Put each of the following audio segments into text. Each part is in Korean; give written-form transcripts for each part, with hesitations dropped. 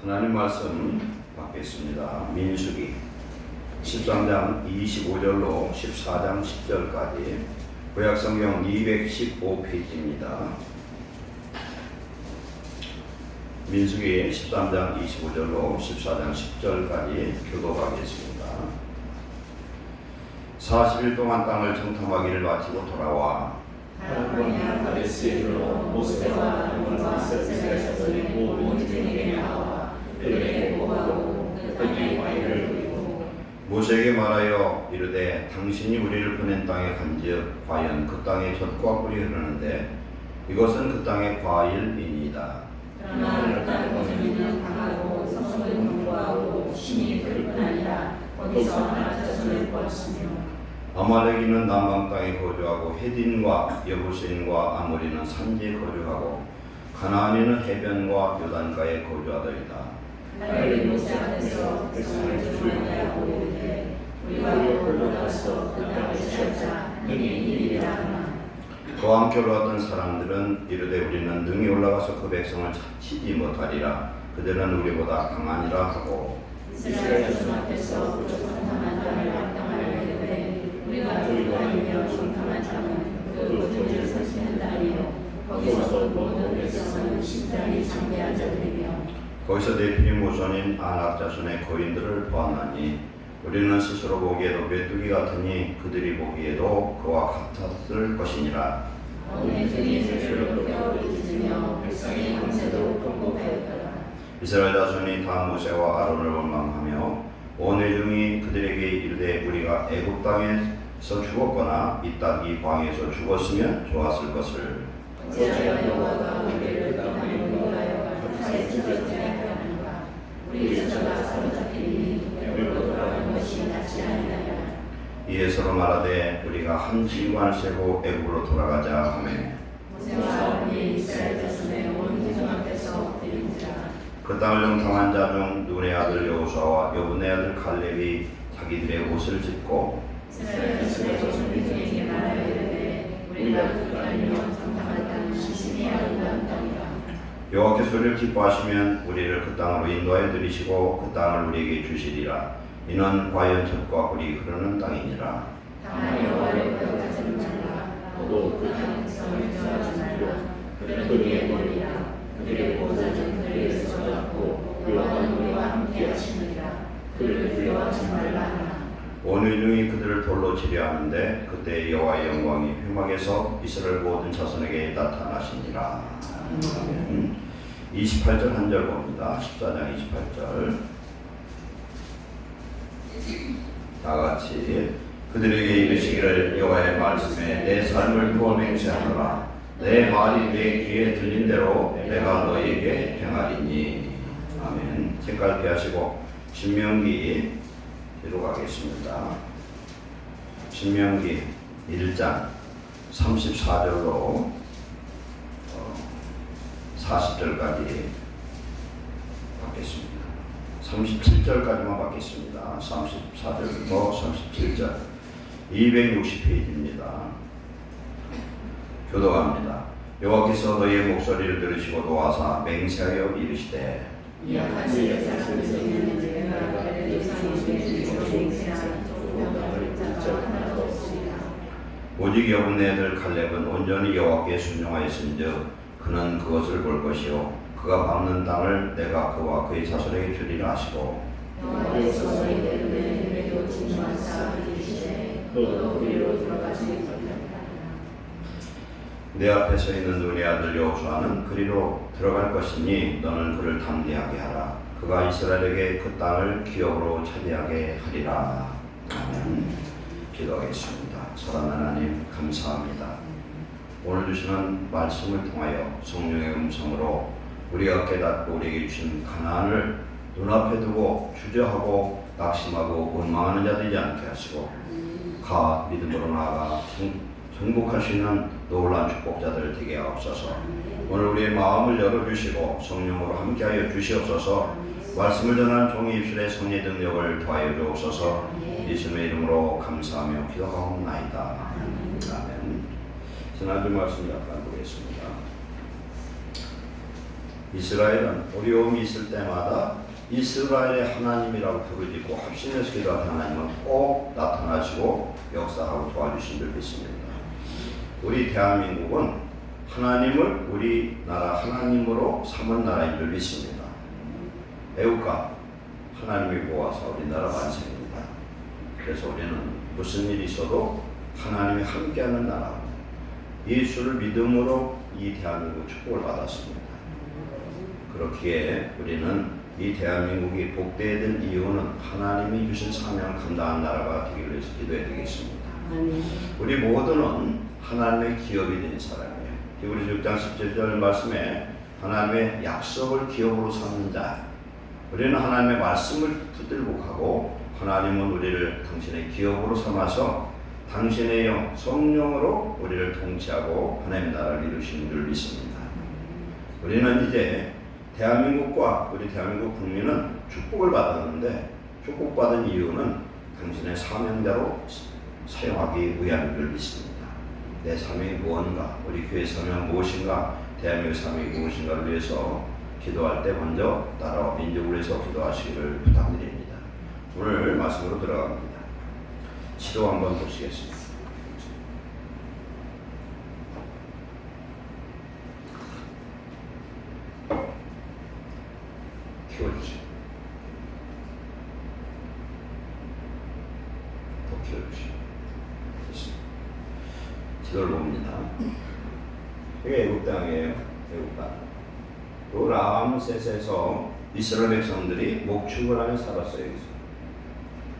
하나님 말씀 받겠습니다. 민수기 13장 25절로 14장 10절까지 구약성경 215페이지입니다. 민수기 13장 25절로 14장 10절까지 교독하겠습니다. 40일 동안 땅을 정탐하기를 마치고 돌아와 하나님의 가데스로 모세와 아론과 이스라엘 자손의 모든 민중에게 나와 그들에게 보고하고 그 땅의 과일을 누리고 모세에게 말하여 이르되 당신이 우리를 보낸 땅에 간즉 과연 그 땅에 젖과 꿀이 흐르는데 이것은 그 땅의 과일이니이다. 그러나 그 땅은 강하고 성소는 견고하고 신이 들 뿐 아니라 거기서 하나 자손을 보았으며 아말렉인은 남방 땅에 거주하고 헤딘과 여부스인과 아모리는 산지에 거주하고 가나안인은 해변과 요단가에 거주하더이다. 하나님이 모세 앞에서 백성을 조종하게 하고 이르되 우리가 올라가서 그 땅을 취하자 능히 이르리라 하나 그와 함께 올라갔던 사람들은 이르되 우리는 능히 올라가서 그 백성을 치지 못하리라. 그들은 우리보다 강하니라 하고 이스라엘 자손 앞에서 그 정탐한 땅을 합당하려 이르되 우리가 돌아다니며 정탐한 땅은 그 모든 일을 살피는 땅이요 거기서 모든 백성은 심장이 장대한 자들이며 거기서 네피림 모손인 아낙 자손의 거인들을 보았나니 우리는 스스로 보기에도 메뚜기 같으니 그들이 보기에도 그와 같았을 것이니라. 어느 등이 스스로 뼈를 찢으며 백성이 밤새도록 통곡하였더라. 이스라엘 자손이 다 모세와 아론을 원망하며 온 회중이 그들에게 이르되 우리가 애굽 땅에서 죽었거나 이 광에서 죽었으면 좋았을 것을 어찌하여 여호와가 우리를 땅에 인도하여 칼에 찢어지게 하였는가. 우리 저자가 사로잡히니 애굽으로 돌아가는 것이 낫지 아니하냐. 이에 서로 말하되 우리가 한 진관을 세고 애굽으로 돌아가자 하매 모세와 아론이 이스라엘 자손의 온 회중 앞에서 엎드린지라. 그 땅을 정탐한 자 중 눈의 아들 여호수아와 여분의 아들 칼렙이 자기들의 옷을 찢고 이스라엘 자손의 조상 민중에게 말하여 이르되 우리가 그 땅이며 정탐한 땅은 신이 아름다운 땅이라. 여호와께서 우리를 기뻐하시면 우리를 그 땅으로 인도하여 들이시고 그 땅을 우리에게 주시리라. 이는 과연 젖과 꿀이 흐르는 땅이니라. 다만 여호와를 거역하지는 말라. 너도 그 땅 백성을 저하지 말라. 그들은 우리의 권리라. 그들의 보호자는 그들에게서 저주하고 여호와는 우리와 함께 하시느니라. 그를 두려워하지 말라 하나. 온 회중이 그들을 돌로 치려 하는데 그때 여호와의 영광이 회막에서 이스라엘 모든 자손에게 나타나시니라. 28절 한 절 봅니다. 14장 28절 다 같이 그들에게 이르시기를 여호와의 말씀에 내 삶을 두어 맹세하노라. 내 말이 내 귀에 들린 대로 내가 너희에게 행하리니. 아멘. 책갈피 하시고 신명기 기록하겠습니다. 신명기 1장 34절로 40절까지 받겠습니다. 37절까지만 받겠습니다. 34절부터 37절 260페이지입니다. 교독합니다. 여호와께서 너희의 목소리를 들으시고 노하사 맹세하여 이르시되 약한 자의 자손에서 있는 내가 그들의 조상이 주시고 맹세한 조국을 자 하나도 없으리라. 오직 여분의 아들 칼렙은 온전히 여호와께 순종하였은즉 그는 그것을 볼 것이요 그가 밟는 땅을 내가 그와 그의 자손에게 주리라 하시고 여호와께서 너희를 내게 진노하사 이르시되 너도 우리로 들어가지 못하리라. 내 앞에 서 있는 눈의 아들 여호수아는 그리로 들어갈 것이니 너는 그를 담대하게 하라. 그가 이스라엘에게 그 땅을 기업으로 차지하게 하리라. 아멘. 기도하겠습니다. 사랑하는 하나님 감사합니다. 오늘 주시는 말씀을 통하여 성령의 음성으로 우리가 깨닫고 우리에게 주신 가나안을 눈앞에 두고 주저하고 낙심하고 원망하는 자들이지 않게 하시고 믿음으로 나아가 정복할 수 있는 놀라운 축복자들 되게 하옵소서. 오늘 우리의 마음을 열어주시고 성령으로 함께하여 주시옵소서. 말씀을 전하는 종의 입술의 성의 능력을 더하여 주옵소서. 예수님의 이름으로 감사하며 기도하옵나이다. 아멘. 지난주 말씀 약간 보겠습니다. 이스라엘은 어려움이 있을 때마다 이스라엘의 하나님이라고 부르짖고 합심해서 기도할 하나님은 꼭 나타나시고 역사하고 도와주신 줄 믿습니다. 우리 대한민국은 하나님을 우리나라 하나님으로 삼은 나라인 줄 믿습니다. 애국가 하나님이 모아서 우리나라 완성입니다. 그래서 우리는 무슨 일이 있어도 하나님이 함께하는 나라, 예수를 믿음으로 이 대한민국 축복을 받았습니다. 그렇기에 우리는 이 대한민국이 복되어야 될 이유는 하나님이 주신 사명 감당한 나라가 되기 위해서 기도해야 되겠습니다. 우리 모두는 하나님의 기업이 된 사람이에요. 히브리서 6장 17절 말씀에 하나님의 약속을 기업으로 삼는 자, 우리는 하나님의 말씀을 붙들고 가고 하나님은 우리를 당신의 기업으로 삼아서 당신의 영, 성령으로 우리를 통치하고 하나님의 나라를 이루시는 줄 믿습니다. 우리는 이제 대한민국과 우리 대한민국 국민은 축복을 받았는데 축복받은 이유는 당신의 사명자로 사용하기 위함인 줄 믿습니다. 내 사명이 무엇인가, 우리 교회 사명 무엇인가, 대한민국 사명이 무엇인가를 위해서 기도할 때 먼저 나라와 민족을 위해서 기도하시기를 부탁드립니다. 오늘 말씀으로 들어갑니다. 시도 한번 보시겠습니다. 키워주세요. 더 키워주세요. 됐습니다. 지도를 봅니다. 이게 애국 땅이에요. 애국 땅. 또 라암셋에서 이스라엘 백성들이 목축을 하며 살았어요. 여기서.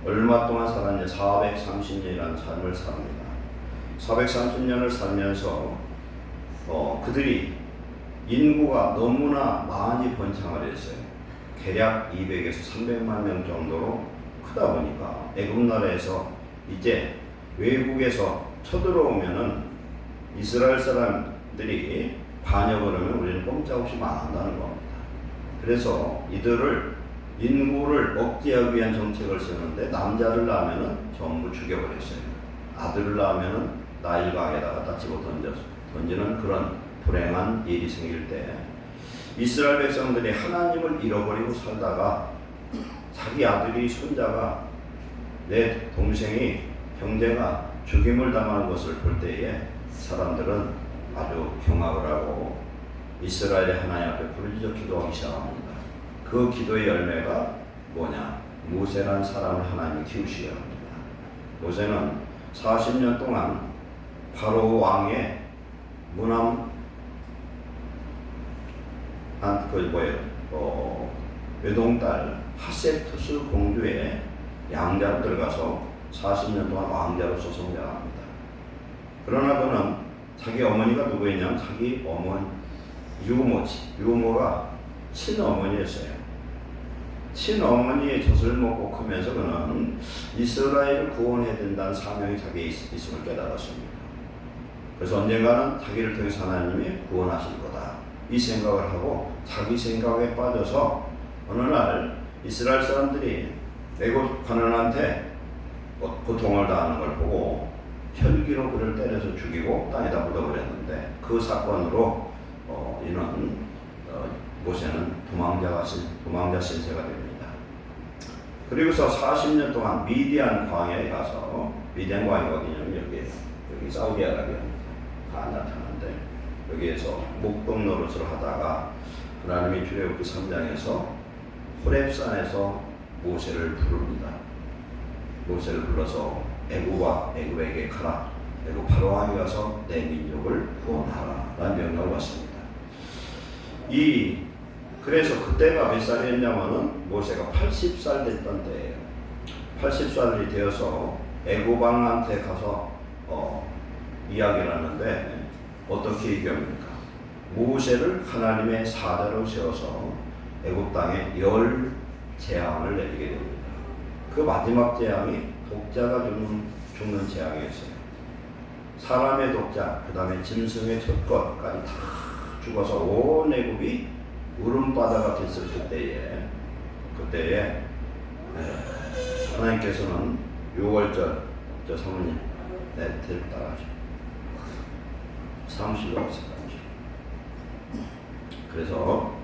얼마 동안 살았냐? 430년이라는 삶을 삽니다. 430년을 살면서 그들이 인구가 너무나 많이 번창을 했어요. 대략 200에서 300만 명 정도로 크다 보니까 애굽 나라에서 이제 외국에서 쳐들어오면은 이스라엘 사람들이 반역을 하면 우리는 꼼짝없이 망한다는 겁니다. 그래서 이들을 인구를 억제하기 위한 정책을 세우는데 남자를 낳으면은 전부 죽여버렸어요. 아들을 낳으면은 나일강에다가 다 집어 던지는 그런 불행한 일이 생길 때 이스라엘 백성들이 하나님을 잃어버리고 살다가 자기 아들이 손자가 내 동생이 형제가 죽임을 당하는 것을 볼 때에 사람들은 아주 경악을 하고 이스라엘의 하나님 앞에 부르짖어 기도하기 시작합니다. 그 기도의 열매가 뭐냐? 모세라는 사람을 하나님이 키우시게 합니다. 모세는 40년 동안 바로 왕의 무남 외동딸 하세투스 공주의 양자로 들어가서 40년 동안 왕자로서 성장합니다. 그러나 그는 자기 어머니가 누구였냐면 자기 유모가 친어머니였어요. 친어머니의 젖을 먹고 크면서 그는 이스라엘을 구원해야 된다는 사명이 자기에 있음을 깨달았습니다. 그래서 언젠가는 자기를 통해서 하나님이 구원하실 거다. 이 생각을 하고 자기 생각에 빠져서 어느 날 이스라엘 사람들이 애굽 관원한테 고통을 당하는 걸 보고 혈기로 그를 때려서 죽이고 땅에다 묻어버렸는데 그 사건으로 이는 모세는 도망자 신세가 됩니다. 그리고서 40년 동안 미디안 광야에 가서 미디안 광야가 어디냐면 여기 사우디아라비아입니다. 다 나타나는데 여기에서 목동 노릇을 하다가 하나님이 출애굽기 3장에서 호렙산에서 모세를 부릅니다. 모세를 불러서 애굽에게 가라. 애굽 파로왕에 가서 내 민족을 구원하라. 라는 명령을 받습니다. 그래서 그때가 몇 살이었냐면은 모세가 80살 됐던 때예요. 80살이 되어서 애굽 왕한테 가서 이야기를 하는데 어떻게 얘기합니까? 모세를 하나님의 사자로 세워서 애굽 땅에 10 재앙을 내리게 됩니다. 그 마지막 재앙이 독자가 죽는 재앙이었어요. 사람의 독자, 그 다음에 짐승의 첫 것까지 다 죽어서 온 애굽이 울음바다가 됐을 그때에 하나님께서는 6월절 사모님 데리고 따라가죠. 사무실로 가세요. 그래서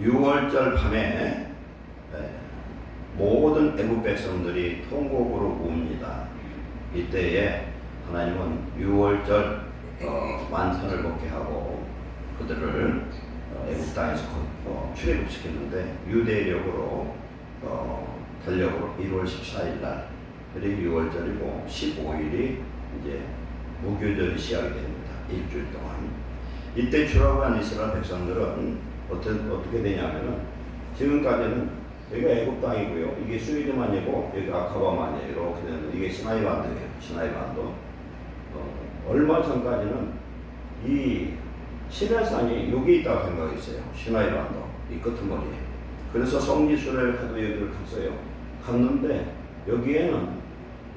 6월절 밤에 모든 애국 백성들이 통곡으로 웁니다. 이때에 하나님은 6월절 만찬을 먹게 하고 그들을 애국 땅에서 출애굽시켰는데 유대력으로 달력으로 1월 14일 날 그리고 6월절이고 15일이 이제 무교절이 시작이 됩니다. 일주일 동안. 이때 출애굽한 이스라엘 백성들은 어떻게 되냐면은 지금까지는 여기가 애국 땅이고요. 이게 수리드만이고 여기가 아카바만이에요. 이렇게 되는데 이게 시나이 반도예요. 시나이 반도. 얼마 전까지는 이 시내산이 여기 있다고 생각했어요. 시나이 반도 이 끄트머리에. 그래서 성지순례를 하도 여기를 갔어요. 갔는데 여기에는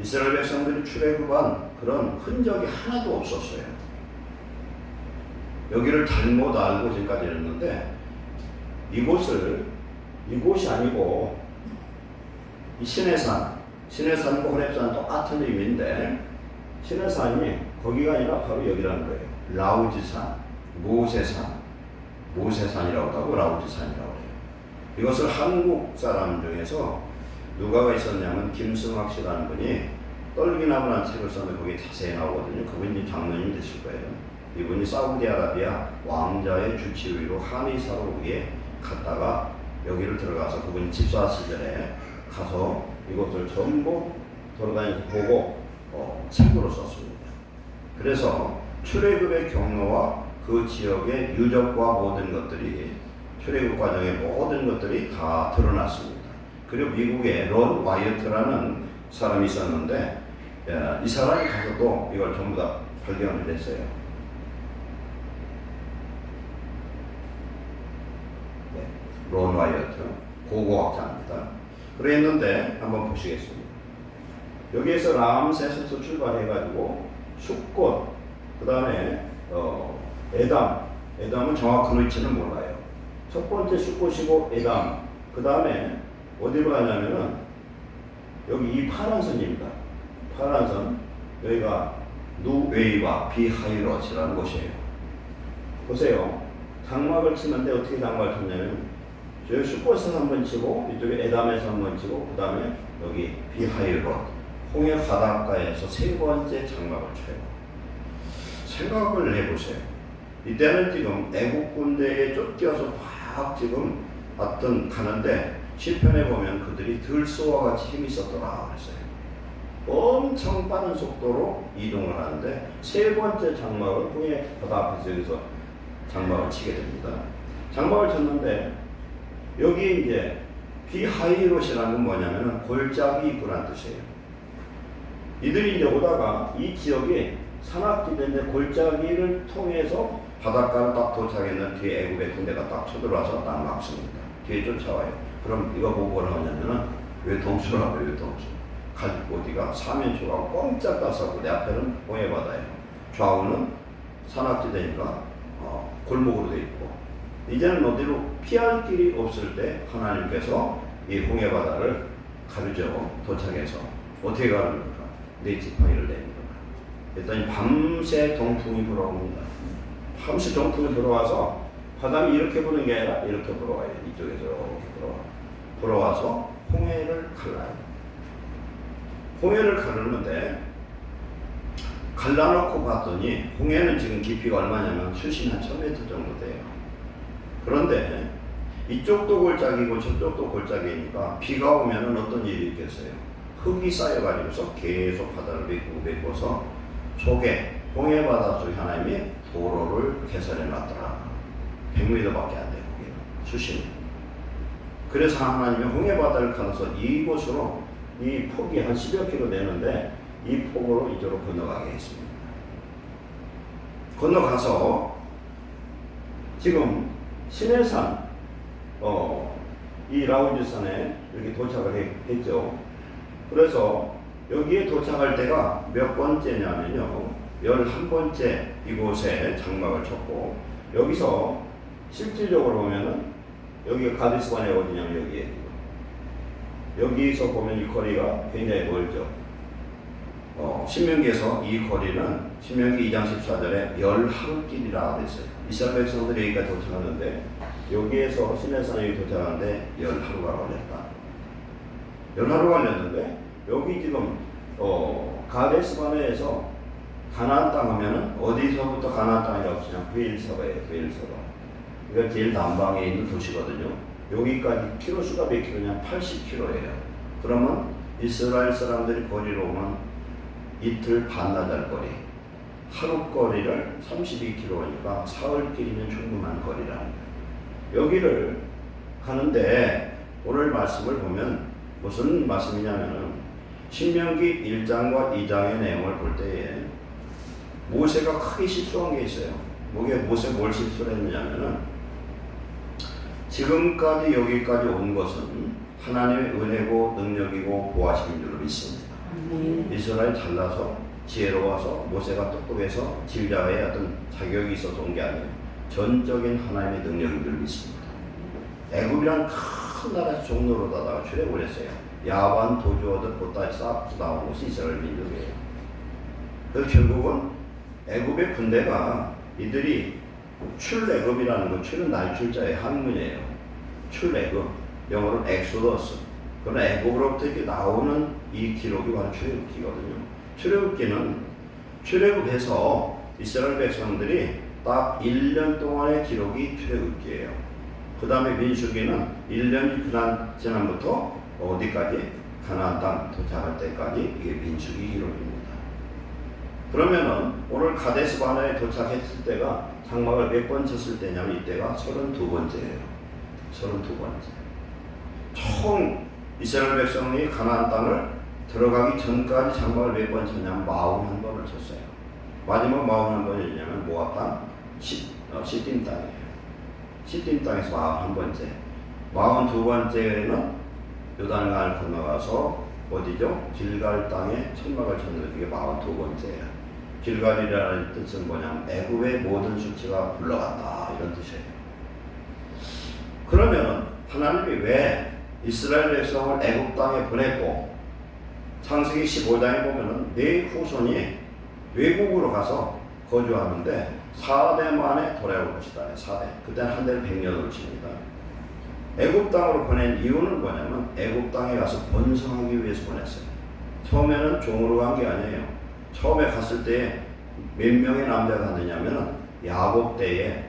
이스라엘 백성들이 출애굽한 그런 흔적이 하나도 없었어요. 여기를 잘못 알고 지금까지 했는데 이곳이 아니고 이 시내산과 호렙산 똑같은 의미인데 시내산이 거기가 아니라 바로 여기라는 거예요. 라우지산, 모세산이라고 하고 라우지산이라고 해요. 이것을 한국 사람 중에서 누가가 있었냐면 김승학 씨라는 분이 떨기나무라는 책을 썼는데 거기에 자세히 나오거든요. 그분이 장로님이 되실 거예요. 이분이 사우디아라비아 왕자의 주치의로 하니사로에 갔다가 여기를 들어가서 그분이 집사 시절에 가서 이것을 전부 돌아다니면서 보고 책으로 썼습니다. 그래서 출애굽의 경로와 그 지역의 유적과 모든 것들이 출애굽 과정의 모든 것들이 다 드러났습니다. 그리고 미국에 론 와이어트라는 사람이 있었는데 이 사람이 가서도 이걸 전부 다 발견을 했어요. 네, 론 와이어트 고고학자입니다. 그랬는데 한번 보시겠습니다. 여기에서 람셋에서 출발해가지고 숫꽃, 그 다음에 에담은 정확한 위치는 몰라요. 첫 번째 숫꽃이고 에담, 그 다음에 어디로 가냐면은 여기 이 파란 선입니다. 파란 선, 여기가 누웨이와 비하이롯이라는 곳이에요. 보세요. 장막을 치는데 어떻게 장막을 쳤냐면 저기 숫꽃에서 한번 치고 이쪽에 에담에서 한번 치고 그 다음에 여기 비하이롯 홍해 바닷가에서 세 번째 장막을 쳐요. 생각을 해보세요. 이때는 지금 애국 군대에 쫓겨서 막 지금 가는데 시편에 보면 그들이 들소와 같이 힘이 있었더라 그랬어요. 엄청 빠른 속도로 이동을 하는데 세 번째 장막은 홍해 바다 앞에서 여기서 장막을 치게 됩니다. 장막을 쳤는데 여기 이제 비하이롯이라는 건 뭐냐면은 골짜기 입구란 뜻이에요. 이들이 이제 오다가 이 지역이 산악지대인데 골짜기를 통해서 바닷가로 딱 도착했는 뒤에 애국의 군대가 딱 쳐들어와서 딱 막습니다. 뒤에 쫓아와요. 그럼 이거 보고 뭐라 하냐면은 외동수라고 외동수. 어디가 사면초가 꽁짝 따서고 내 앞에는 홍해바다예요. 좌우는 산악지대니까 골목으로 돼 있고 이제는 어디로 피할 길이 없을 때 하나님께서 이 홍해바다를 가르쳐 도착해서 어떻게 가는 겁니까? 네 지팡이를 내밀어라. 그랬더니 밤새 동풍이 불어옵니다. 밤새 동풍이 불어와서 바람이 이렇게 부는 게 아니라 이렇게 불어와요. 이쪽에서 이렇게 불어와서 홍해를 갈라요. 홍해를 가르는데 갈라놓고 봤더니 홍해는 지금 깊이가 얼마냐면 수심 한 1000m 정도 돼요. 그런데 이쪽도 골짜기고 저쪽도 골짜기니까 비가 오면은 어떤 일이 있겠어요? 흙이 쌓여가지고서 계속 바다를 메꾸고서 속에 홍해바다 속에 하나님이 도로를 개설해 놨더라. 100m밖에 안 돼요. 수심이. 그래서 하나님이 홍해바다를 가서 이곳으로 이 폭이 한 10여 킬로 되는데 이 폭으로 이쪽으로 건너가게 했습니다. 건너가서 지금 시내산 이 라우지산에 이렇게 도착을 했죠. 그래서 여기에 도착할 때가 몇 번째냐면요 11번째 이곳에 장막을 쳤고 여기서 실질적으로 보면은 여기가 가데스바네가 어디냐면 여기서 보면 이 거리가 굉장히 멀죠. 신명기에서 이 거리는 신명기 2장 14절에 열 하루길이라 그랬어요. 이스라엘 백성들이 여기까지 도착하는데 여기에서 시내산에 도착하는데 10하루가 걸렸다. 10하루 걸렸는데 여기 지금 가데스바네에서 가나안 땅 하면은 어디서부터 가나안 땅이라고 치냐? 브엘사바예요. 브엘사바. 이거 제일 남방에 있는 도시거든요. 여기까지 키로수가 몇 킬로냐? 80킬로예요. 그러면 이스라엘 사람들이 거리로 오면 이틀 반나절 거리, 하루 거리를 32킬로니까 사흘길이면 충분한 거리라는 거예요. 여기를 가는데 오늘 말씀을 보면 무슨 말씀이냐면은 신명기 1장과 2장의 내용을 볼 때에 모세가 크게 실수한 게 있어요. 모세 뭘 실수를 했느냐면은 지금까지 여기까지 온 것은 하나님의 은혜고 능력이고 보호하심인 줄로 믿습니다. 이스라엘 잘나서 지혜로워서 모세가 똑똑해서 지휘자의 어떤 자격이 있어서 온 게 아니에요. 전적인 하나님의 능력인 줄 믿습니다. 애굽이란 큰 나라에서 종로로다가 출애굽을 했어요. 야반, 도주어들 보따리 싹 나온 곳이 이스라엘 민족이에요. 그래서 결국은 애굽의 군대가 이들이 출애굽이라는 건 출은 날출자의 한문이에요. 출애굽, 영어로는 엑소더스. 그러나 애굽으로부터 이렇게 나오는 이 기록이 바로 출애굽기거든요. 출애굽기는 출애굽해서 이스라엘 백성들이 딱 1년 동안의 기록이 출애굽기예요. 그 다음에 민수기는 1년이 지난부터 어디까지? 가나안 땅 도착할 때까지 이게 민수기 기록입니다. 그러면은 오늘 가데스 바네에 도착했을 때가 장막을 몇 번 쳤을 때냐면 이때가 32번째예요. 32번째. 총 이스라엘 백성이 가나안 땅을 들어가기 전까지 장막을 몇 번 쳤냐면 41번을 쳤어요. 마지막 41번이냐면 모압 땅, 시딤 땅이에요. 시딤 땅에서 41번째. 42번째는 요단강을 건너가서 어디죠? 길갈 땅에 천막을 쳤는데 그게 42번째예요. 길갈이라는 뜻은 뭐냐면 애굽의 모든 수치가 불러갔다 이런 뜻이에요. 그러면 하나님이 왜 이스라엘 백성을 애굽 땅에 보냈고 창세기 15장에 보면은 네 후손이 외국으로 가서 거주하는데 4대 만에 돌아올 것이다. 4대. 그때는 한 대를 100년으로 칩니다. 애굽 땅으로 보낸 이유는 뭐냐면 애굽 땅에 가서 번성하기 위해서 보냈어요. 처음에는 종으로 간 게 아니에요. 처음에 갔을 때 몇 명의 남자가 갔느냐면 야곱 때에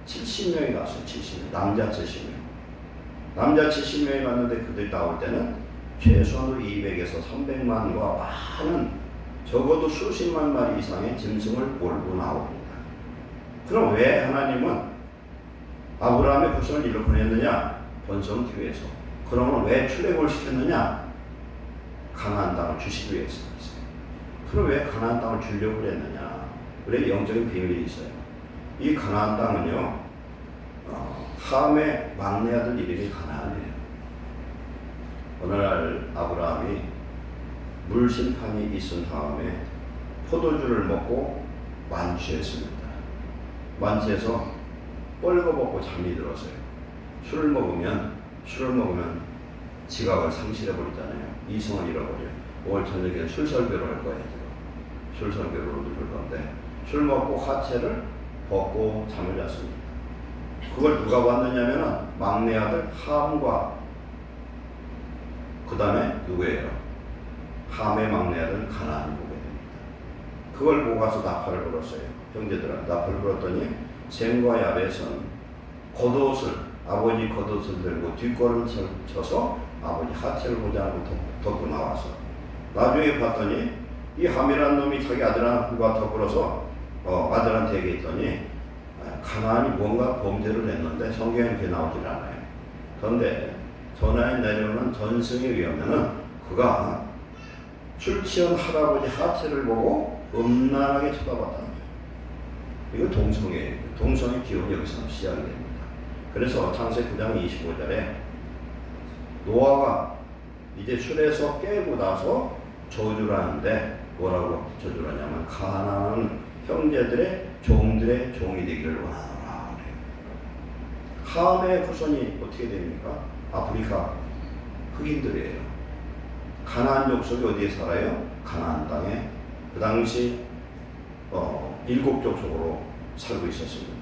70명이 갔어요. 70명. 남자 70명. 남자 70명이 갔는데 그들이 나올 때는 최소한으로 200에서 300만과 많은 적어도 수십만 마리 이상의 짐승을 몰고 나옵니다. 그럼 왜 하나님은 아브라함의 후손을 일로 보냈느냐? 번성하기 위해서. 그러면 왜 출애굽을 시켰느냐? 가나안 땅을 주시기 위해서. 그럼 왜 가나안 땅을 주려고 그랬느냐? 그래 영적인 비밀이 있어요. 이 가나안 땅은요, 함의 막내 아들 이름이 가나안이에요. 어느 날 아브라함이 물 심판이 있은 다음에 포도주를 먹고 만취했습니다. 만취해서 뻘거벗고 잠이 들었어요. 술을 먹으면 지각을 상실해버리잖아요. 이성을 잃어버려요. 오늘 저녁에 술 설교를 할 거예요. 술 설교를 들을 건데 술 먹고 하체를 벗고 잠을 잤습니다. 그걸 누가 봤느냐면은 막내 아들 함과 그 다음에 누구예요? 함의 막내 아들 가나안이 보게 됩니다. 그걸 보고 가서 나팔을 불었어요. 형제들한테 나팔을 불었더니 셈과 야벳은 겉옷을 아버지 겉옷을 들고 뒷걸음을 쳐서 아버지 하체를 보지 않고 덮고 나와서 나중에 봤더니 이 함이라는 놈이 자기 아들과 더불어서 아들한테 얘기했더니 가나안이 뭔가 범죄를 했는데 성경에 그렇게 나오질 않아요. 그런데 전하에 내려오는 전승에 의하면은 그가 술 취한 할아버지 하체를 보고 음란하게 쳐다봤다는 거예요. 이거 동성애예요. 동성의 기원이 여기서 시작이 됩니다. 그래서 창세기 9장 25절에 노아가 이제 술에서 깨고 나서 저주를 하는데 뭐라고 저주를 하냐면 가나안은 형제들의 종들의 종이 되기를 원하노라. 함의 후손이 어떻게 됩니까? 아프리카 흑인들이에요. 가나안 족속이 어디에 살아요? 가나안 땅에 그 당시 7족속으로 살고 있었습니다.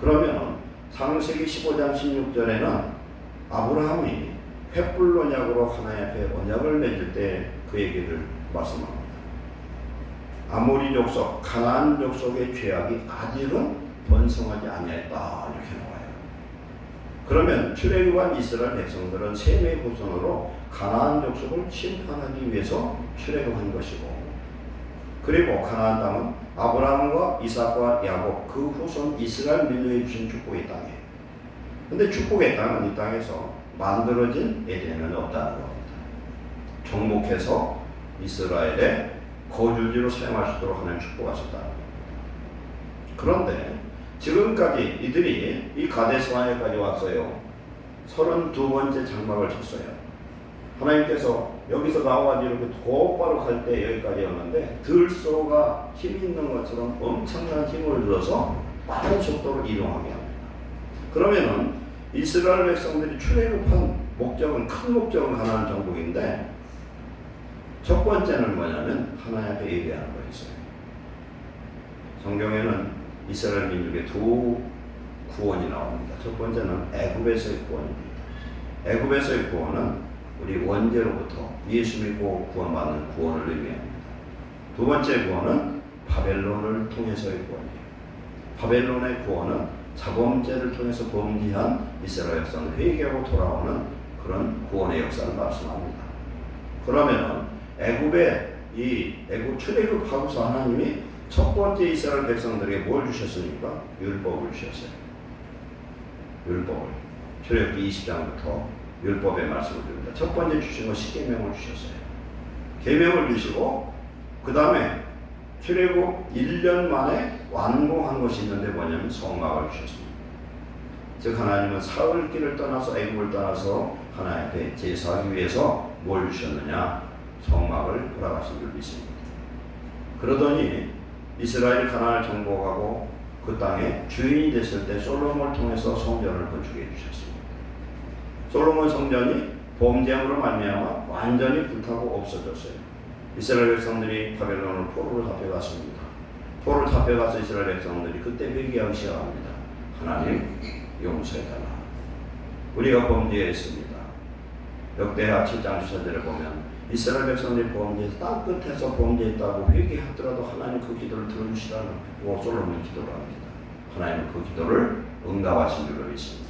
그러면 창세기 15장 16절에는 아브라함이 횃불 언약으로 하나님 앞에 언약을 맺을 때 그 얘기를 말씀합니다. 아모리 족속, 가나안 족속의 죄악이 아직은 번성하지 아니했다 이렇게 나와요. 그러면 출애굽한 이스라엘 백성들은 셈의 후손으로 가나안 족속을 심판하기 위해서 출애굽한 것이고, 그리고 가나안 땅은 아브라함과 이삭과 야곱 그 후손 이스라엘 민족이 주신 축복의 땅이에요. 근데 축복의 땅은 이 땅에서 만들어진 에덴은 없다는 겁니다. 정복해서 이스라엘의 거주지로 사용할 수 있도록 하나님 축복하셨다. 그런데 지금까지 이들이 이 가데스바네까지 왔어요. 32번째 장막을 쳤어요. 하나님께서 여기서 나와가지고 이렇게 곧바로 갈 때 여기까지 왔는데 들소가 힘이 있는 것처럼 엄청난 힘을 들어서 빠른 속도로 이동하게 합니다. 그러면은 이스라엘 백성들이 출애굽한 목적은, 큰 목적은 가나안 정복인데, 첫 번째는 뭐냐면 하나님 앞에 예배하는 거였어요. 성경에는 이스라엘 민족의 두 구원이 나옵니다. 첫 번째는 애굽에서의 구원입니다. 애굽에서의 구원은 우리 원죄로부터 예수 믿고 구원받는 구원을 의미합니다. 두 번째 구원은 바벨론을 통해서의 구원이에요. 바벨론의 구원은 자범죄를 통해서 범죄한 이스라엘 백성을 회개하고 돌아오는 그런 구원의 역사를 말씀합니다. 그러면 애굽 출애굽하고서 하나님이 첫 번째 이스라엘 백성들에게 뭘 주셨습니까? 율법을 주셨어요. 율법을. 출애굽기 20장부터 율법의 말씀을 드립니다. 첫 번째 주신 건 십계명을 주셨어요. 계명을 주시고 그 다음에 출애굽 1년 만에 완공한 것이 있는데 뭐냐면 성막을 주셨습니다. 즉 하나님은 사흘길을 떠나서 애굽을 떠나서 하나님 앞에 제사하기 위해서 뭘 주셨느냐? 성막을 허락하신 줄 믿습니다. 그러더니 이스라엘이 가나안을 정복하고 그 땅에 주인이 됐을 때 솔로몬을 통해서 성전을 건축해 주셨습니다. 솔로몬 성전이 범죄함으로 말미암아 완전히 불타고 없어졌어요. 이스라엘 백성들이 바벨론을 포로로 잡혀갔습니다. 포로로 잡혀가서 이스라엘 백성들이 그때 회개하기 시작합니다. 하나님 용서해달라. 우리가 범죄했습니다. 역대하 7장 14절에 보면 이스라엘 백성들이 범죄해서 땅 끝에서 범죄했다고 회개하더라도 하나님 그 기도를 들어주시라는 솔로몬이 기도를 합니다. 하나님은 그 기도를 응답하신 줄로 믿습니다.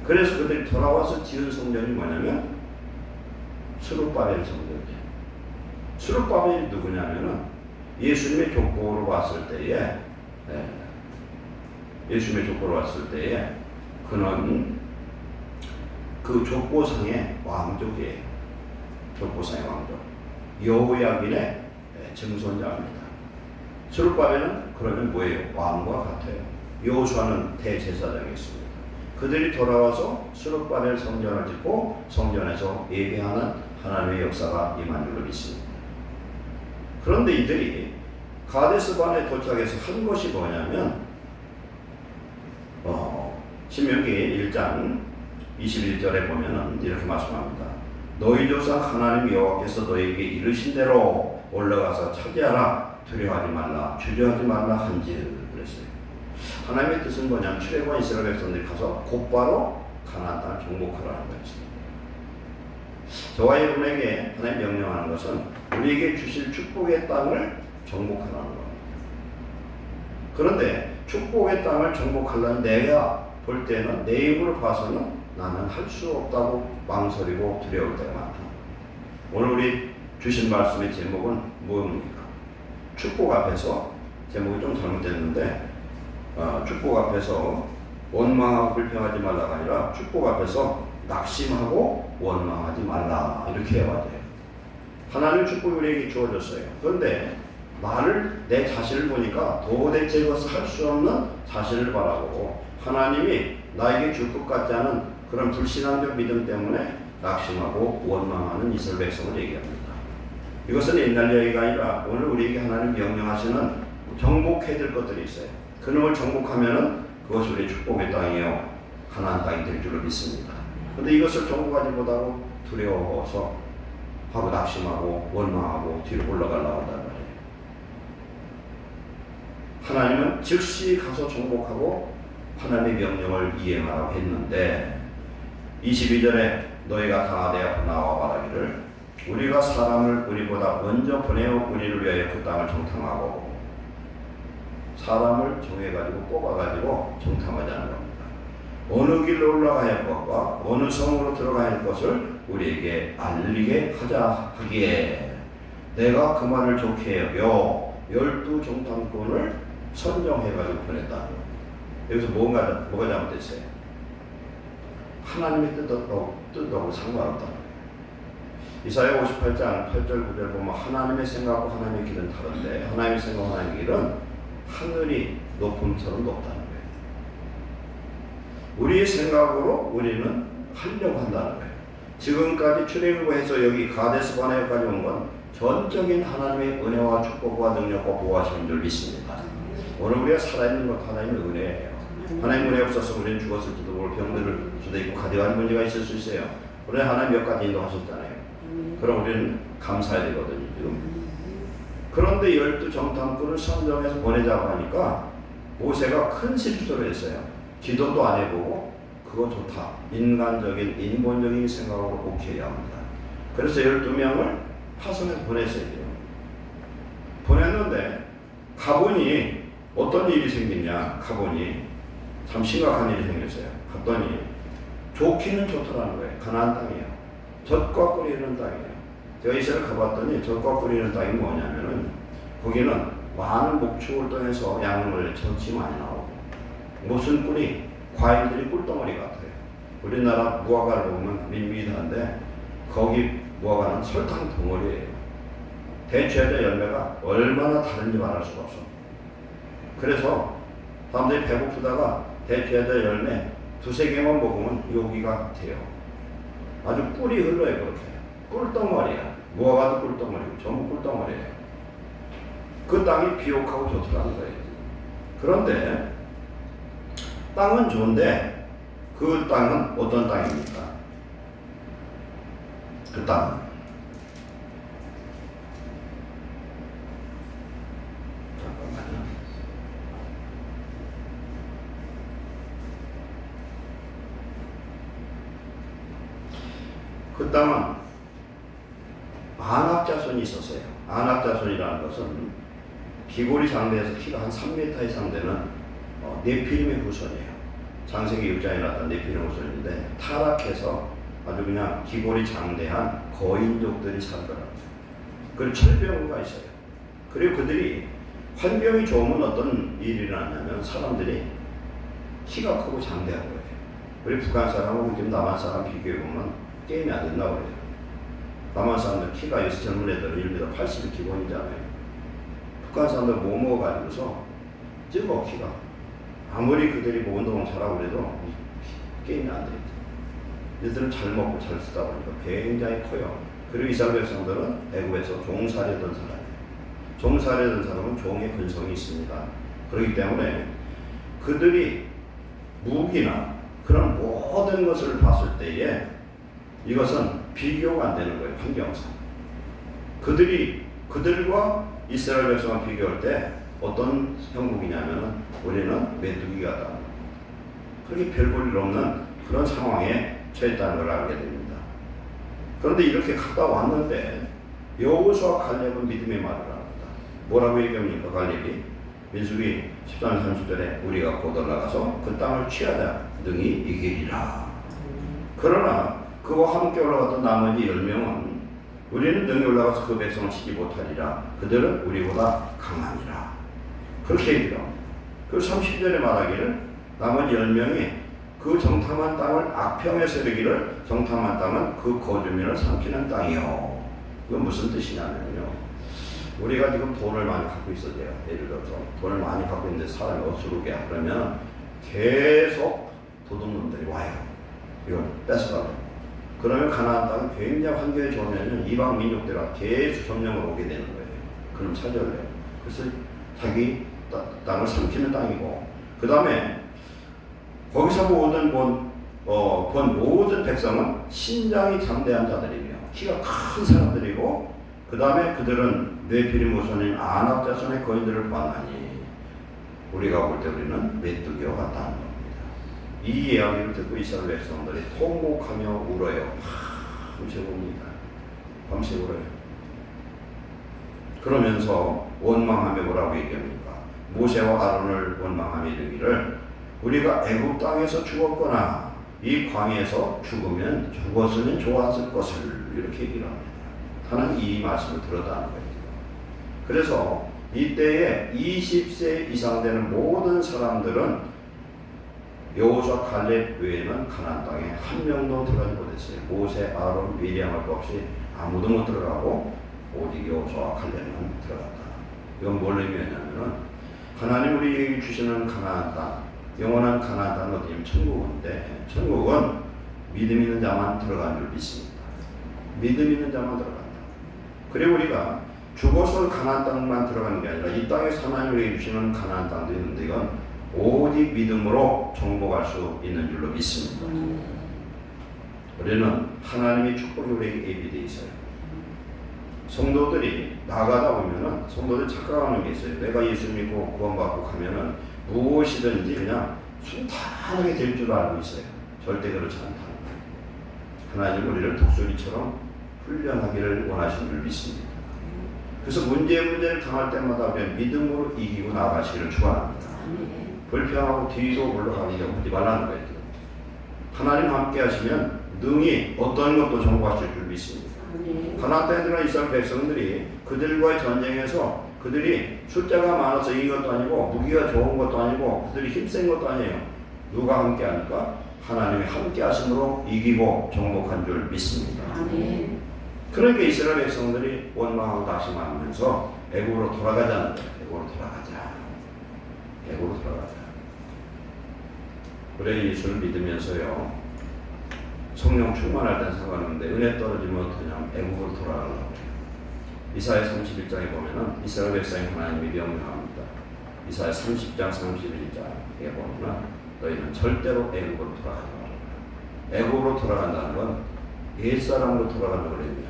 그래서 그들이 돌아와서 지은 성전이 뭐냐면 스룹바벨 성전이에요. 스룹바벨이 누구냐면은 예수님의 족보로 봤을 때에 그는 그 족보상의 왕족이에요. 족보상의 왕족. 여호야긴의 증손자입니다. 스룹바벨은 그러면 뭐예요? 왕과 같아요. 여호수아는 대제사장이 있습니다. 그들이 돌아와서 스룹바벨 성전을 짓고 성전에서 예배하는 하나님의 역사가 임한 줄로 믿습니다. 그런데 이들이 가데스반에 도착해서 한 것이 뭐냐면 신명기 1장 21절에 보면은 이렇게 말씀합니다. 너희 조상 하나님 여호와께서 너희에게 이르신 대로 올라가서 차지하라. 두려워하지 말라. 주저하지 말라 한지 그랬어요. 하나님의 뜻은 뭐냐면 출애굽한 이스라엘 백성들이 가서 곧바로 가나안 땅을 정복하라는 거였습니다. 저와 여러분에게 하나님 명령하는 것은 우리에게 주실 축복의 땅을 정복하라는 겁니다. 그런데 축복의 땅을 정복하려면 내가 볼 때는 내 힘으로 봐서는 나는 할 수 없다고 망설이고 두려울 때가 많다. 오늘 우리 주신 말씀의 제목은 무엇입니까? 축복 앞에서, 제목이 좀 잘못됐는데 축복 앞에서 원망하고 불평하지 말라가 아니라 축복 앞에서 낙심하고 원망하지 말라 이렇게 해야 돼요. 하나님 축복이 우리에게 주어졌어요. 그런데 내 자신을 보니까 도대체 이것을 할 수 없는 자신을 바라보고 하나님이 나에게 줄 것 같지 않은 그런 불신앙적 믿음 때문에 낙심하고 원망하는 이스라엘 백성을 얘기합니다. 이것은 옛날 이야기가 아니라 오늘 우리에게 하나님 명령하시는 정복해야 될 것들이 있어요. 그놈을 정복하면은 그것이 우리의 축복의 땅이에요. 가나안 땅이 될 줄로 믿습니다. 그런데 이것을 정복하지 못하고 두려워서 하고 낙심하고 원망하고 뒤로 올라가려고 한단 말이에요. 하나님은 즉시 가서 정복하고 하나님의 명령을 이행하라고 했는데 22절에 너희가 강하되 앞으로 나와 말하기를 우리가 사람을 우리보다 먼저 보내어 우리를 위하여 그 땅을 정탐하고 사람을 정해가지고 뽑아가지고 정탐하자는 겁니다. 어느 길로 올라가야 할 것과 어느 성으로 들어가야 할 것을 우리에게 알리게 하자 하기에 내가 그 말을 좋게 여겨 12 정탐꾼을 선정해가지고 보냈다. 여기서 뭐가 잘못됐어요? 하나님의 뜻하고 상관없다는 거예요. 이사야 58장 8절 9절 보면 하나님의 생각과 하나님의 길은 다른데 하나님의 생각과 하나님의 길은 하늘이 높음처럼 높다는 거예요. 우리의 생각으로 우리는 하려고 한다는 거예요. 지금까지 출애굽에서 여기 가데스 바네아까지 온 건 전적인 하나님의 은혜와 축복과 능력과 보호하시는 줄 믿습니다. 오늘 우리가 살아있는 것 하나님의 은혜예요. 하나님 은혜 없어서 우리는 죽었을지도 모를 병들을 수도 있고 가져가는 문제가 있을 수 있어요. 우리 하나님 몇 가지 인도하셨잖아요. 그럼 우리는 감사해야 되거든요. 그런데 12 정탐꾼을 선정해서 보내자고 하니까 모세가 큰 실수를 했어요. 기도도 안 해보고 그거 좋다. 인간적인 인본적인 생각으로 오케이 합니다. 그래서 12명을 파송해서 보냈어요. 보냈는데 가보니 어떤 일이 생겼냐. 가보니 참 심각한 일이 생겼어요. 갔더니 좋기는 좋더라는 거예요. 가나안 땅이에요. 젖과 꿀이 흐르는 땅이에요. 제가 이스라엘 가봤더니 젖과 꿀이 흐르는 땅이 뭐냐면은 거기는 많은 목축을 통해서 양을 젖이 많이 나오고 무슨 꿀이 과일들이 꿀덩어리 같아요. 우리나라 무화과를 보면 밋밋한데 거기 무화과는 설탕 덩어리예요. 대추에다 열매가 얼마나 다른지 말할 수가 없어. 그래서 사람들이 배고프다가 대추에다 열매 두세 개만 먹으면 여기가 돼요. 아주 꿀이 흘러요. 그렇게 꿀덩어리야. 무화과도 꿀덩어리고 전부 꿀덩어리예요. 그 땅이 비옥하고 좋더라는 거예요. 그런데 땅은 좋은데 그 땅은 어떤 땅입니까? 그 땅은 잠깐만요. 그 땅은 안악자손이 있었어요. 안악자손이라는 것은 기골이 장대해서 키가 한 3m 이상 되는 네피림의 후손이에요. 창세기 6장에 나타난 네피림 후손인데 타락해서 아주 그냥 기골이 장대한 거인족들이 살더라고요. 그리고 철병가 있어요. 그리고 그들이 환경이 좋으면 어떤 일이 일어나냐면 사람들이 키가 크고 장대한 거예요. 우리 북한 사람하고 지금 남한 사람 비교해보면 게임이 안 된다고 그래요. 남한 사람들 키가 요새 젊은 애들은 1m 80이 기본이잖아요. 북한 사람들 뭐 먹어가지고서 찍어 키가. 아무리 그들이 뭐 운동을 잘하고 그래도 게임이 안 돼요. 얘들은 잘 먹고 잘 쓰다 보니까 굉장히 커요. 그리고 이스라엘 백성들은 애굽에서 종살이던 사람이에요. 종살이던 사람은 종의 근성이 있습니다. 그렇기 때문에 그들이 무기나 그런 모든 것을 봤을 때에 이것은 비교가 안 되는 거예요. 환경상. 그들과 이스라엘 백성을 비교할 때 어떤 형국이냐면 우리는 메뚜기 같다. 그렇게 별 볼 일 없는 그런 상황에 처했다는 걸 알게 됩니다. 그런데 이렇게 갔다 왔는데 여호수아 갈렙은 믿음의 말을 합니다. 뭐라고 얘기합니까? 갈렙이 민수기 13장 30절에 우리가 곧 올라가서 그 땅을 취하자 능히 이기리라. 그러나 그와 함께 올라갔던 나머지 10명은 우리는 능히 올라가서 그 백성을 치지 못하리라. 그들은 우리보다 강하니라. 그렇게 얘기를 합니다. 그 30절에 말하기를 나머지 10명이 그 정탐한 땅을 악평에 세르기를 정탐한 땅은 그 거주민을 삼키는 땅이요. 그건 무슨 뜻이냐면요. 우리가 지금 돈을 많이 갖고 있어야 돼요. 예를 들어서 돈을 많이 갖고 있는데 사람이 어수룩해. 그러면 계속 도둑놈들이 와요. 이걸 뺏어가고. 그러면 가나안 땅은 굉장히 환경이 좋으면 이방 민족들과 계속 점령을 오게 되는 거예요. 그럼 찾아올래요. 그래서 자기 땅을 삼키는 땅이고, 그 다음에 거기서 본 모든 백성은 신장이 장대한 자들이며 키가 큰 사람들이고, 그 다음에 그들은 네피림 후손인 아낙 자손의 거인들을 보았나니 우리가 볼 때 우리는 메뚜기와 같다는 겁니다. 이 이야기를 듣고 이스라엘 백성들이 통곡하며 울어요. 밤새 웁니다. 밤새 울어요. 그러면서 원망하며 뭐라고 얘기합니까? 모세와 아론을 원망하며 이르기를 우리가 애굽 땅에서 죽었거나 이 광야에서 죽었으면 좋았을 것을 이렇게 얘기를 합니다. 하나님 이 말씀을 들었다는 거예요. 그래서 이때에 20세 이상 되는 모든 사람들은 여호수아 갈렙 외에는 가나안 땅에 한 명도 들어가지 못했어요. 모세, 아론, 미리암 할 것 없이 아무도 못 들어가고 오직 여호수아 갈렙만 들어갔다. 이건 뭘 의미하냐면은 하나님 우리에게 주시는 가나안 땅, 영원한 가나안 땅은 어디냐면 천국인데 천국은 믿음 있는 자만 들어가는 줄 믿습니다. 믿음 있는 자만 들어간다. 그리고 우리가 죽어서 가나안 땅만 들어가는 게 아니라 이 땅에서 하나님 우리에게 주시는 가나안 땅도 있는데 이건 오직 믿음으로 정복할 수 있는 줄로 믿습니다. 우리는 하나님의 축복이 우리에게 예비되어 있어요. 성도들이 나가다 보면은 성도들 착각하는 게 있어요. 내가 예수 믿고 구원받고 가면은 무엇이든지 그냥 순탄하게 될 줄 알고 있어요. 절대 그렇지 않다는 거예요. 하나님 우리를 독수리처럼 훈련하기를 원하시는 줄 믿습니다. 그래서 문제를 당할 때마다 우리는 믿음으로 이기고 나가시기를 축원합니다. 불평하고 뒤로 물러가려고 하지 말라는 거예요. 하나님 함께 하시면 능히 어떤 것도 정복하실 줄 믿습니다. 가나안 땅에 들어간 이스라엘 백성들이 그들과의 전쟁에서 그들이 숫자가 많아서 이긴 것도 아니고 무기가 좋은 것도 아니고 그들이 힘센 것도 아니에요. 누가 함께 하니까? 하나님이 함께 하심으로 이기고 정복한 줄 믿습니다. 그러니까 이스라엘 백성들이 원망하고 낙심하면서 애굽으로 돌아가자는 거예요. 애굽으로 돌아가자. 우리 예수를 믿으면서요. 성령 충만할 땐 상관없는데 은혜 떨어지면 그냥 애굽으로 돌아가려고 해요. 이사야 31장에 보면은 이스라엘 백성이 하나님이 명령합니다. 이사야 30장 31장에 보면은 너희는 절대로 애굽으로 돌아가지 말라. 애굽으로 돌아간다는 건 옛사람으로 돌아가는 걸 의미합니다.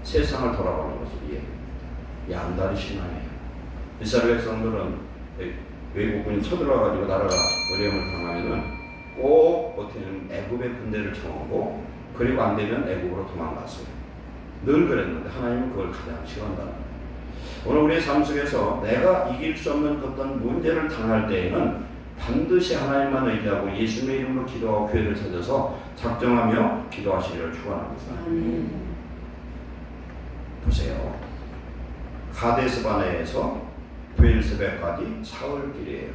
세상을 돌아가는 것을 이해합니다. 양다리 신앙이에요. 이스라엘 백성들은 외국군이 쳐들어가지고 나라가 어려움을 당하면은 꼭 어떻게는 애굽의 군대를 청하고 그리고 안 되면 애굽으로 도망갔어요. 늘 그랬는데 하나님은 그걸 가장 싫어한다는 거예요. 오늘 우리의 삶 속에서 내가 이길 수 없는 어떤 문제를 당할 때에는 반드시 하나님만 의지하고 예수님의 이름으로 기도하고 교회를 찾아서 작정하며 기도하시기를 축원합니다. 보세요. 가데스바네에서 브엘세바까지 사흘길이에요.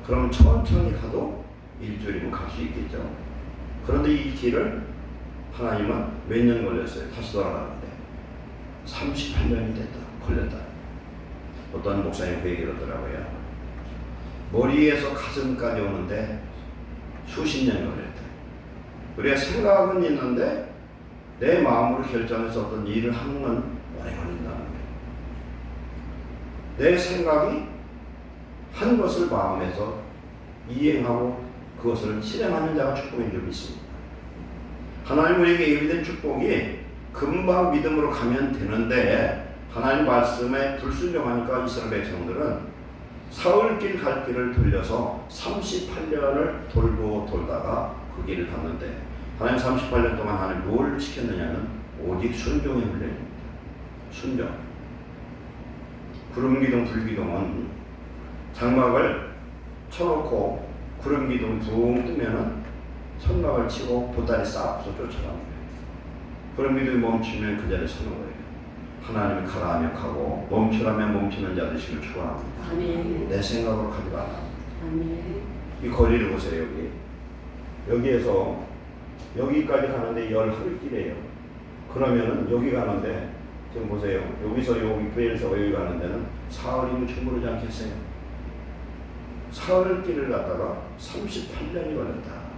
그럼 천천히 가도 일주일이면 갈 수 있겠죠. 그런데 이 길을 하나님은 몇 년 걸렸어요. 다시 돌아가는데 38년이 걸렸다. 어떤 목사님 그 얘기를 하더라고요. 머리에서 가슴까지 오는데 수십 년이 걸렸다. 우리가 생각은 있는데 내 마음으로 결정해서 어떤 일을 하는 건 오래 걸린다는 거예요. 내 생각이 한 것을 마음에서 이행하고 그것을 실행하는 자가 축복인 줄 믿습니다. 하나님 우리에게 예비된 축복이 금방 믿음으로 가면 되는데 하나님 말씀에 불순종하니까 이스라엘 백성들은 사흘길 갈 길을 돌려서 38년을 돌다가 그 길을 갔는데 하나님 38년 동안 하나님 뭘 시켰느냐는 오직 순종의 훈련입니다. 순종. 구름기둥 불기둥은 장막을 쳐놓고 구름기둥 붕 뜨면은 천막을 치고 보따리 싹 쫓아갑니다. 구름기둥이 멈추면 그 자리에 서는 거예요. 하나님이 가라 하면 가고 멈추라면 멈추는 자 되시길 축원합니다. 내 생각으로 가지 말라. 이 거리를 보세요. 여기에서 여기까지 가는데 11길이에요. 그러면은 여기 가는데 지금 보세요. 여기서 여기 브엘에서 여기 가는 데는 사흘이면 충분하지 않겠어요? 사흘길을 갔다가 38년이 걸렸다.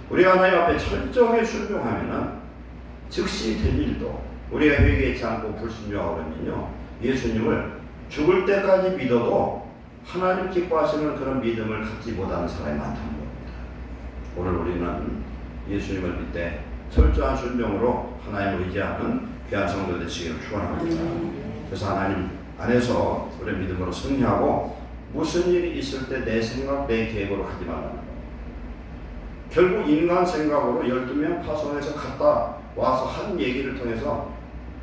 우리가 하나님 앞에 철저하게 순종하면은 즉시 될 일도 우리가 회개치 않고 불순종하고 그러면요 예수님을 죽을 때까지 믿어도 하나님 기뻐하시는 그런 믿음을 갖지 못하는 사람이 많다는 겁니다. 오늘 우리는 예수님을 믿되 철저한 순종으로 하나님을 의지하는 귀한 성도 되시기를 축원합니다. 그래서 하나님 안에서 우리 믿음으로 승리하고 무슨 일이 있을 때 내 생각, 내 계획으로 하지 말라는 거예요. 결국 인간 생각으로 12명 파송해서 갔다 와서 한 얘기를 통해서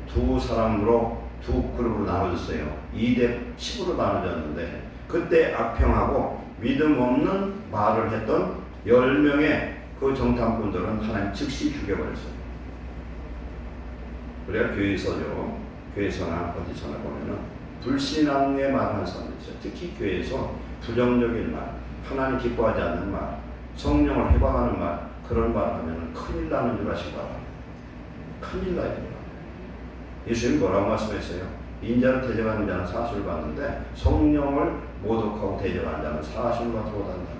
두 사람으로 두 그룹으로 나눠졌어요. 2대 10으로 나눠졌는데 그때 악평하고 믿음 없는 말을 했던 10명의 그 정탐꾼들은 하나님 즉시 죽여버렸어요. 우리가 교회에서죠. 교회에서나 어디서나 보면은 불신앙의 말을 하는 사람들 있어요. 특히 교회에서 부정적인 말, 하나님 기뻐하지 않는 말, 성령을 해방하는 말, 그런 말을 하면은 큰일 나는 줄 아시기 바랍니다. 큰일 나야 됩니다. 예수님 뭐라고 말씀했어요? 인자를 대적하는 자는 사실을 받는데 성령을 모독하고 대적하는 자는 사실을 받고 한다.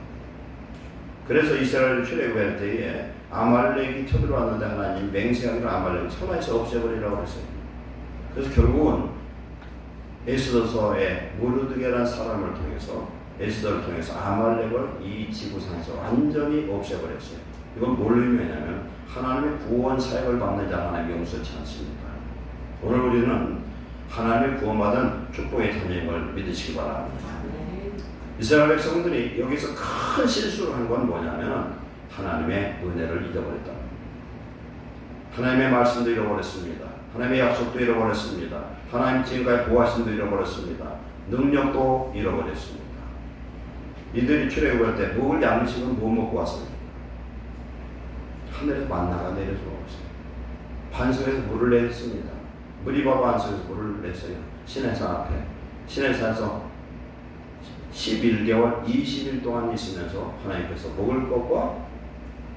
그래서 이스라엘 출애굽할 때에 아말렉이 쳐들어왔는데 하나님 맹세하기로 아말렉을 천하에서 없애버리라고 했어요. 그래서 결국은 에스더서의 무르드게라는 사람을 통해서 에스더를 통해서 아말렉을 이 지구상에서 완전히 없애버렸어요. 이건 뭘 의미하냐면 하나님의 구원 사역을 받는 자 하나님 용서치 않습니다. 오늘 우리는 하나님의 구원받은 축복의 자녀임을 믿으시기 바랍니다. 이스라엘 백성들이 여기서 큰 실수를 한 건 뭐냐면 하나님의 은혜를 잊어버렸다. 하나님의 말씀도 잃어버렸습니다. 하나님의 약속도 잃어버렸습니다. 하나님 지금까지 보호하심도 잃어버렸습니다. 능력도 잃어버렸습니다. 이들이 출애굽할 때 먹을 양식은 뭐 먹고 왔습니까? 하늘에서 만나가 내려서 먹었어요. 반석에서 물을 냈습니다. 무리바 반석에서 물을 냈어요. 시내산 앞에. 시내산에서 11개월 20일 동안 있으면서 하나님께서 먹을 것과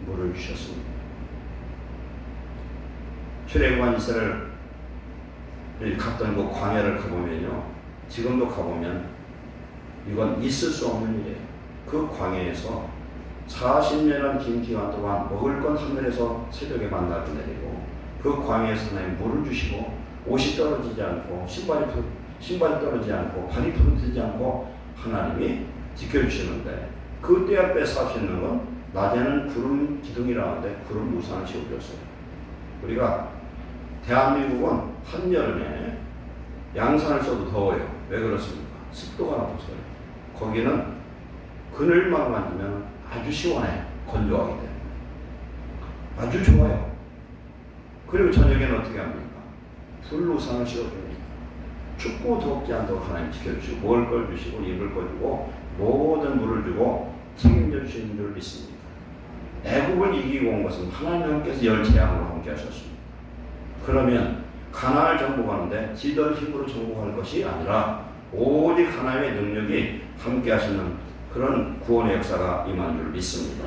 물을 주셨습니다. 출애굽한 이스라엘 갔던 그 광야를 가보면요, 지금도 가보면 이건 있을 수 없는 일이에요. 그 광야에서 40년이라는 긴 기간 동안 먹을 건 하늘에서 새벽에 만나게 내리고 그 광야에서 하나님 물을 주시고 옷이 떨어지지 않고 신발이 떨어지지 않고 발이 부러지지 않고 하나님이 지켜주시는데 그 떼어 뺏어 수 있는 건 낮에는 구름 기둥이라는데 구름 우산을 씌워줬어요. 우리가 대한민국은 한여름에 양산을 써도 더워요. 왜 그렇습니까? 습도가 높아서요. 거기는 그늘만 만지면 아주 시원해. 건조하기 때문에 아주 좋아요. 그리고 저녁에는 어떻게 합니까? 불우산을 씌워줍니다. 춥고 덥지 않도록 하나님 지켜주시고 먹을 걸 주시고 입을 걸 주고 모든 물을 주고 책임져 주시는 줄 믿습니다. 애국을 이기고 온 것은 하나님께서 열 재앙으로 함께 하셨습니다. 그러면 가나안을 정복하는데 지들 힘으로 정복할 것이 아니라 오직 하나님의 능력이 함께 하시는 그런 구원의 역사가 임한 줄 믿습니다.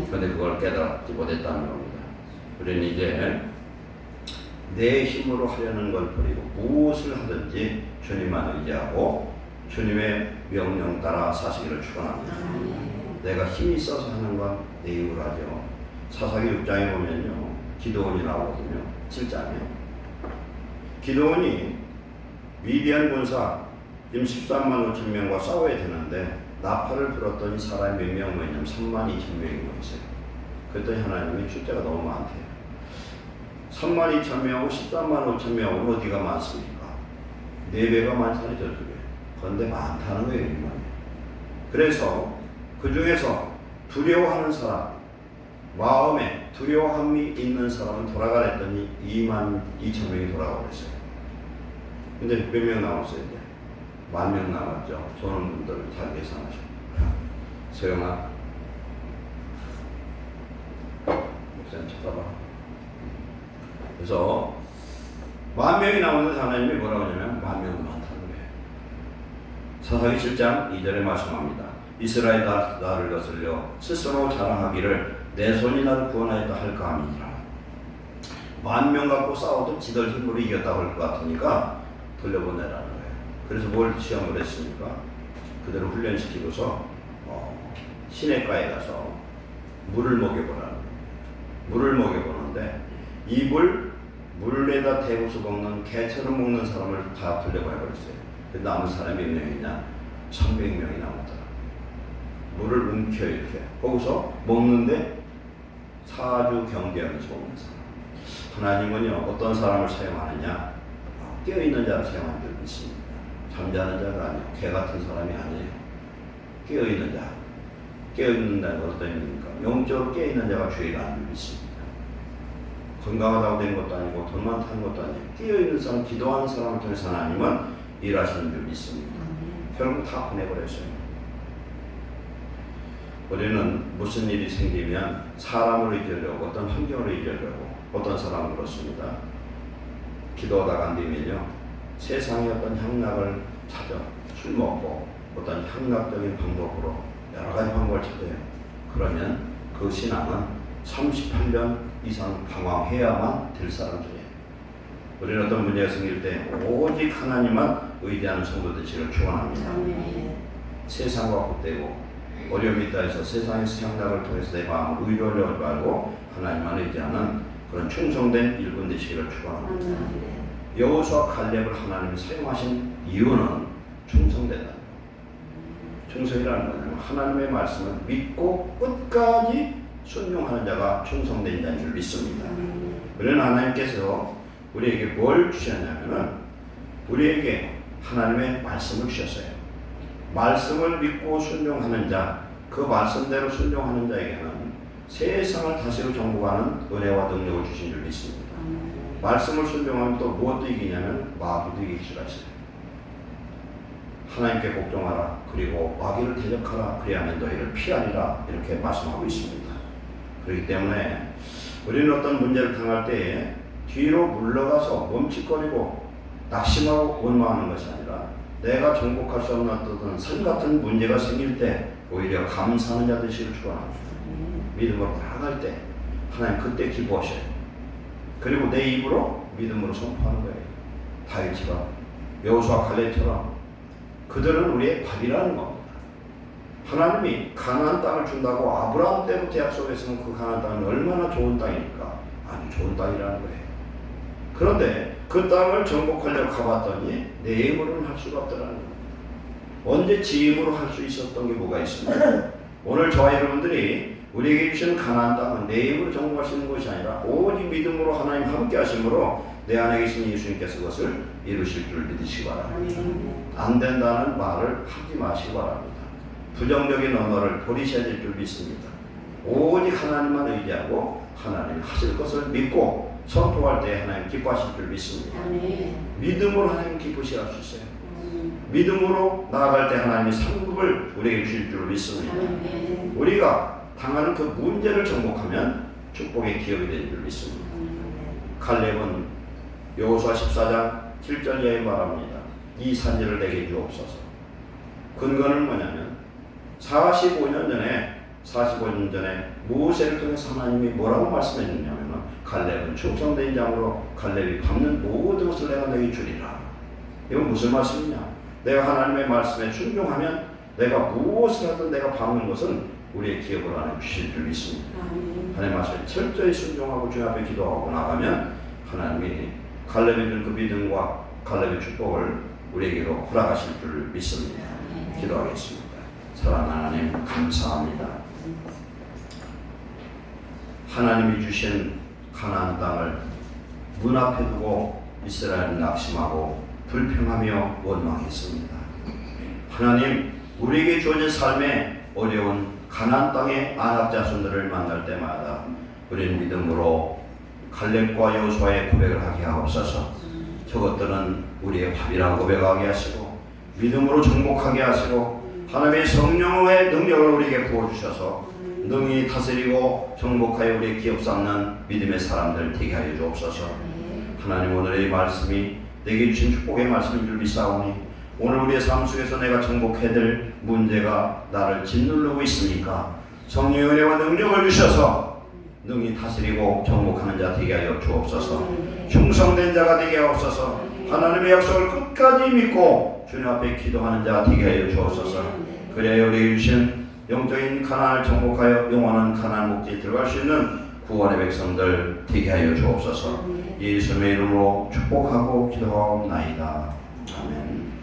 그런데 그걸 깨닫지 못했다는 겁니다. 우리는 이제 내 힘으로 하려는 걸 버리고 무엇을 하든지 주님만 의지하고 주님의 명령 따라 사시기를 축원합니다. 내가 힘이 있어서 하는 건 내 힘으로 하죠. 사사기 6장에 보면요, 기드온이 나오거든요. 7장이요. 기드온이 미디안 군사 지금 13만 5천 명과 싸워야 되는데 나팔을 불었더니 사람이 몇 명 모였냐면 3만 2천 명이 모였어요. 그랬더니 하나님이 숫자가 너무 많대요. 3만 2천 명하고 13만 5천 명하고 어디가 많습니까? 4배가 많잖아요, 저쪽에. 그런데 많다는 거예요, 이만이. 그래서 그 중에서 두려워하는 사람, 마음에 두려움이 있는 사람은 돌아가랬더니 2만 2천 명이 돌아가 버렸어요. 근데 몇 명 남았어요, 이제? 10,000명 남았죠. 저는 분들 잘 계산하죠. 소영아, 목사님 쳐다봐. 그래서 10,000명이 나오는데 하나님이 뭐라고 하냐면 10,000명은 많다는 거예요. 사사기 7장 2절에 말씀합니다. 이스라엘 나를 거슬려 스스로 자랑하기를 내 손이 나를 구원하였다 할까 함이니라. 10,000명 갖고 싸워도 지들 힘으로 이겼다고 할 것 같으니까 돌려보내라는 거예요. 그래서 뭘 시험을 했습니까? 그대로 훈련시키고서 시냇가에 가서 물을 먹여보라는 거예요. 물을 먹여보는데 이 물에다 대고서 먹는 개처럼 먹는 사람을 다 돌려보내버렸어요. 근데 남은 사람이 몇 명이냐? 300명이 남았더라고요. 물을 움켜 이렇게 거기서 먹는데 사주 경계하면서 먹는 사람. 하나님은요, 어떤 사람을 사용하느냐? 깨어있는 자를 사용하는 줄 믿습니다. 잠자는 자가 아니에요. 개 같은 사람이 아니에요. 깨어있는 자. 깨어있는 자가 어떤 의미입니까? 영적으로 깨어있는 자가 죄가 안 믿습니다. 건강하다고 되는 것도 아니고 돈 많다는 것도 아니고 깨어있는 사람, 기도하는 사람을 통해서 하나님은 일하시는 줄 믿습니다. 결국 다 보내버렸어요. 우리는 무슨 일이 생기면 사람을 의지하려고, 어떤 환경을 의지하려고, 어떤 사람은 그렇습니다. 기도하다가 안 되면요, 세상의 어떤 향락을 찾아 술 먹고 어떤 향락적인 방법으로 여러 가지 방법을 찾아요. 그러면 그 신앙은 38년 이상 방황해야만 될 사람들이에요. 우리는 어떤 문제가 생길 때 오직 하나님만 의지하는 성도들 지를 축원합니다. 세상과 붙대고 어려움이 있다 해서 세상의 향락을 통해서 내 마음을 의존하지 말고 하나님만 의지하는 그런 충성된 일꾼 되시기를 축원합니다. 여호수아 갈렙을 하나님이 사용하신 이유는 충성된다. 충성이라는 것은 하나님의 말씀을 믿고 끝까지 순종하는 자가 충성된 자인 줄 믿습니다. 우리는 하나님께서 우리에게 뭘 주셨냐면은 우리에게 하나님의 말씀을 주셨어요. 말씀을 믿고 순종하는 자, 그 말씀대로 순종하는 자에게는 세상을 다스리고 정복하는 은혜와 능력을 주신 줄 믿습니다. 말씀을 순종하면 또 무엇도 이기냐면 마귀도 이길 수가 있어요. 하나님께 복종하라, 그리고 마귀를 대적하라, 그리하면 너희를 피하리라, 이렇게 말씀하고 있습니다. 그렇기 때문에 우리는 어떤 문제를 당할 때에 뒤로 물러가서 멈칫거리고 낙심하고 원망하는 것이 아니라 내가 정복할 수 없는 어떤 산 같은 문제가 생길 때 오히려 감사하는 자 되시길 축원합니다. 믿음으로 나아갈 때 하나님 그때 기뻐하셔요. 그리고 내 입으로 믿음으로 선포하는 거예요. 다윗처럼, 여호수아 갈렙처럼 그들은 우리의 밥이라는 겁니다. 하나님이 가나안 땅을 준다고 아브라함 때부터 약속했으면 그 가나안 땅은 얼마나 좋은 땅입니까? 아주 좋은 땅이라는 거예요. 그런데 그 땅을 정복하려고 가봤더니 내 힘으로는 할 수가 없더라는 거예요. 언제 지 힘으로 할 수 있었던 게 뭐가 있습니까? 오늘 저와 여러분들이 우리에게 주시는 가나안 땅은 내 힘으로 정복할 수 있는 것이 아니라 오직 믿음으로 하나님 함께 하심으로 내 안에 계신 예수님께서 그것을 이루실 줄 믿으시기 바랍니다. 안 된다는 말을 하지 마시기 바랍니다. 부정적인 언어를 버리셔야 될 줄 믿습니다. 오직 하나님만 의지하고 하나님 하실 것을 믿고 선포할 때 하나님 기뻐하실 줄 믿습니다. 믿음으로 하나님 기쁘시게 할 수 있어요. 믿음으로 나아갈 때 하나님이 상급을 우리에게 주실 줄 믿습니다. 우리가 당하는 그 문제를 정복하면 축복의 기업이 되는 줄 믿습니다. 갈렙은 여호수아 14장 7절 이하에 말합니다. 이 산지를 내게 주옵소서. 근거는 뭐냐면 45년 전에 모세를 통해서 하나님이 뭐라고 말씀해 줬냐면 갈렙은 충성된 자로 갈렙이 밟는 모든 것을 내가 너에게 주리라. 이건 무슨 말씀이냐? 내가 하나님의 말씀에 순종하면 내가 무엇을 하든 내가 밟는 것은 우리의 기업으로 하나님 주실 줄 믿습니다. 하나님 말씀에 철저히 순종하고 주님 앞에 기도하고 나가면 하나님이 갈렙이 준 그 믿음과 갈렙의 축복을 우리에게로 허락하실 줄 믿습니다. 기도하겠습니다. 사랑하는 하나님 감사합니다. 하나님이 주신 가나안 땅을 문 앞에 두고 이스라엘은 낙심하고 불평하며 원망했습니다. 하나님, 우리에게 주어진 삶의 어려운 가나안 땅의 안악 자손들을 만날 때마다 우리는 믿음으로 갈렙과 여호수아의 고백을 하게 하옵소서. 저것들은 우리의 밥이라고 고백하게 하시고 믿음으로 정복하게 하시고 하나님의 성령의 능력을 우리에게 부어주셔서 능히 다스리고 정복하여 우리의 기업 삼는 믿음의 사람들 되게 하여 주옵소서. 하나님, 오늘의 말씀이 내게 주신 축복의 말씀인 줄 믿사오니 오늘 우리의 삶 속에서 내가 정복해야 될 문제가 나를 짓누르고 있으니까 성령의 은혜와 능력을 주셔서 능히 다스리고 정복하는 자 되게 하여 주옵소서. 충성된 자가 되게 하옵소서. 하나님의 약속을 끝까지 믿고 주님 앞에 기도하는 자 되게 하여 주옵소서. 그래야 우리에게 주신 영적인 가나안을 정복하여 영원한 가나안 목지에 들어갈 수 있는 구원의 백성들 되게 하여 주옵소서. 예수님의 이름으로 축복하고 기도하옵나이다. 아멘.